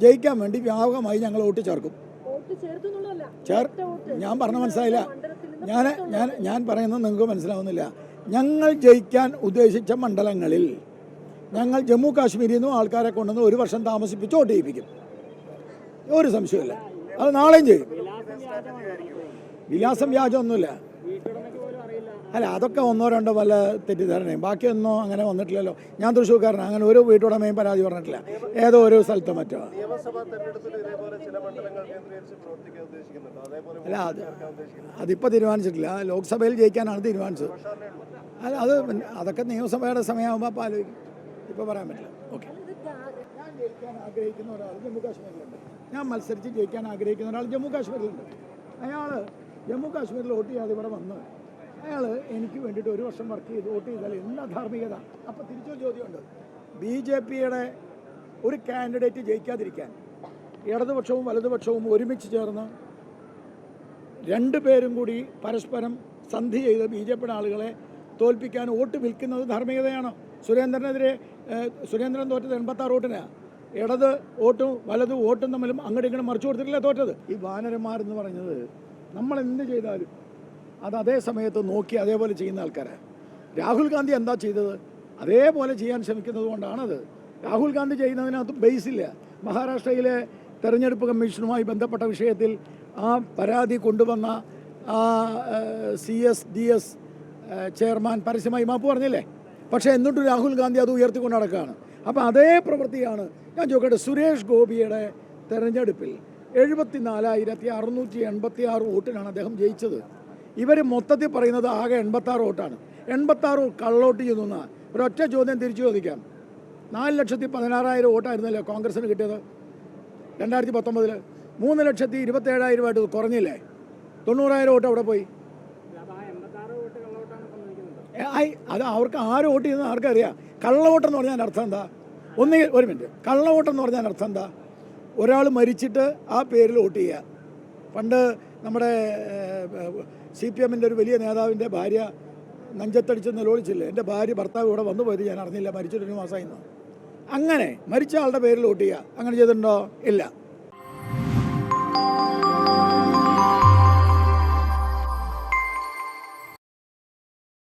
ജയിക്കാൻ വേണ്ടി വ്യാപകമായി ഞങ്ങൾ വോട്ട് ചേർക്കും. ഞാൻ പറഞ്ഞ മനസ്സിലായില്ല. ഞാൻ പറയുന്നത് നിങ്ങൾക്ക് മനസ്സിലാവുന്നില്ല. ഞങ്ങൾ ജയിക്കാൻ ഉദ്ദേശിച്ച മണ്ഡലങ്ങളിൽ ഞങ്ങൾ ജമ്മു കാശ്മീരിൽ നിന്നും ആൾക്കാരെ കൊണ്ടുവന്ന് 1 വർഷം താമസിപ്പിച്ച് വോട്ട് ചെയ്യിപ്പിക്കും. ഒരു സംശയമില്ല. അത് നാളെയും ചെയ്യും. വിലാസം വ്യാജമൊന്നുമില്ല. അല്ല, അതൊക്കെ ഒന്നോ രണ്ടോ വല്ല തെറ്റിദ്ധാരണയും, ബാക്കിയൊന്നും അങ്ങനെ വന്നിട്ടില്ലല്ലോ. ഞാൻ തൃശ്ശൂർക്കാരനാണ്. അങ്ങനെ ഒരു വീട്ടുടമയും പരാതി പറഞ്ഞിട്ടില്ല. ഏതോ ഒരു സ്ഥലത്ത് മറ്റോ. അല്ല, അതിപ്പോൾ തീരുമാനിച്ചിട്ടില്ല. ലോക്സഭയിൽ ജയിക്കാനാണ് തീരുമാനിച്ചത്. അല്ല, അതൊക്കെ നിയമസഭയുടെ സമയമാകുമ്പോൾ അപ്പോൾ ആലോചിക്കും. ഇപ്പോൾ പറയാൻ പറ്റില്ല. ഓക്കെ. ഞാൻ ജയിക്കാൻ ആഗ്രഹിക്കുന്ന ഒരാൾ ജമ്മു കാശ്മീരിലുണ്ട്. ഞാൻ മത്സരിച്ച് ജയിക്കാൻ ആഗ്രഹിക്കുന്ന ഒരാൾ ജമ്മു കാശ്മീരിലുണ്ട്. അയാൾ ജമ്മു കാശ്മീരിൽ വോട്ട് ചെയ്യാതെ ഇവിടെ വന്ന് അയാൾ എനിക്ക് വേണ്ടിയിട്ട് 1 വർഷം വർക്ക് ചെയ്ത് വോട്ട് ചെയ്താൽ എന്താ ധാർമ്മികത? അപ്പോൾ തിരിച്ചൊരു ചോദ്യമുണ്ട്. BJPയുടെ ഒരു കാൻഡിഡേറ്റ് ജയിക്കാതിരിക്കാൻ ഇടതുപക്ഷവും വലതുപക്ഷവും ഒരുമിച്ച് ചേർന്ന് 2 പേരും കൂടി പരസ്പരം സന്ധി ചെയ്ത് BJPയുടെ ആളുകളെ തോൽപ്പിക്കാൻ വോട്ട് വിൽക്കുന്നത് ധാർമ്മികതയാണോ? സുരേന്ദ്രൻ തോറ്റത് 86 വോട്ടിനാണ്. ഇടത് വോട്ടും വലത് വോട്ടും തമ്മിലും അങ്ങോട്ടും ഇങ്ങോട്ടും മറിച്ചു കൊടുത്തിട്ടില്ല തോറ്റത്. ഈ വാനരന്മാരെന്ന് പറഞ്ഞത് നമ്മൾ എന്ത് ചെയ്താലും അത് അതേ സമയത്ത് നോക്കി അതേപോലെ ചെയ്യുന്ന ആൾക്കാരാണ്. രാഹുൽ ഗാന്ധി എന്താ ചെയ്തത് അതേപോലെ ചെയ്യാൻ ശ്രമിക്കുന്നത് കൊണ്ടാണത്. രാഹുൽ ഗാന്ധി ചെയ്യുന്നതിനകത്ത് ബേസില്ല. മഹാരാഷ്ട്രയിലെ തെരഞ്ഞെടുപ്പ് കമ്മീഷനുമായി ബന്ധപ്പെട്ട വിഷയത്തിൽ ആ പരാതി കൊണ്ടുവന്ന CS ചെയർമാൻ പരസ്യമായി മാപ്പ് പറഞ്ഞില്ലേ? പക്ഷേ എന്നിട്ടും രാഹുൽ ഗാന്ധി അത് ഉയർത്തിക്കൊണ്ട് നടക്കുകയാണ്. അപ്പോൾ അതേ പ്രവൃത്തിയാണ്. ഞാൻ ചോദിക്കട്ടെ, സുരേഷ് ഗോപിയുടെ തെരഞ്ഞെടുപ്പിൽ 74,686 വോട്ടിനാണ് അദ്ദേഹം ജയിച്ചത്. ഇവർ മൊത്തത്തിൽ പറയുന്നത് ആകെ 86 വോട്ടാണ്. 86 കള്ളവോട്ട് ചെയ്യുന്ന ഒരൊറ്റ ചോദ്യം തിരിച്ചു ചോദിക്കാം. 4,16,000 വോട്ടായിരുന്നല്ലോ കോൺഗ്രസിന് കിട്ടിയത് 2019. 3,27,000 കുറഞ്ഞില്ലേ? 90,000 വോട്ട് അവിടെ പോയി. അത് അവർക്ക് ആര് വോട്ട് ചെയ്യുന്നത് ആർക്കറിയാം. കള്ളവോട്ടെന്ന് പറഞ്ഞാൽ അർത്ഥം എന്താ? ഒരു മിനിറ്റ്. കള്ളവോട്ടെന്ന് പറഞ്ഞാൽ അർത്ഥം എന്താ? ഒരാൾ മരിച്ചിട്ട് ആ പേരിൽ വോട്ട് ചെയ്യുക. പണ്ട് നമ്മുടെ CPMൻ്റെ ഒരു വലിയ നേതാവിൻ്റെ ഭാര്യ നെഞ്ചത്തടിച്ച് നിലവിളിച്ചില്ലേ, എൻ്റെ ഭർത്താവ് ഇവിടെ വന്നു പോയത് ഞാൻ അറിഞ്ഞില്ല, മരിച്ചിട്ട് 1 മാസമായി. അങ്ങനെ മരിച്ച ആളുടെ പേരിൽ വോട്ട് ചെയ്യുക. അങ്ങനെ ചെയ്തിട്ടുണ്ടോ? ഇല്ല.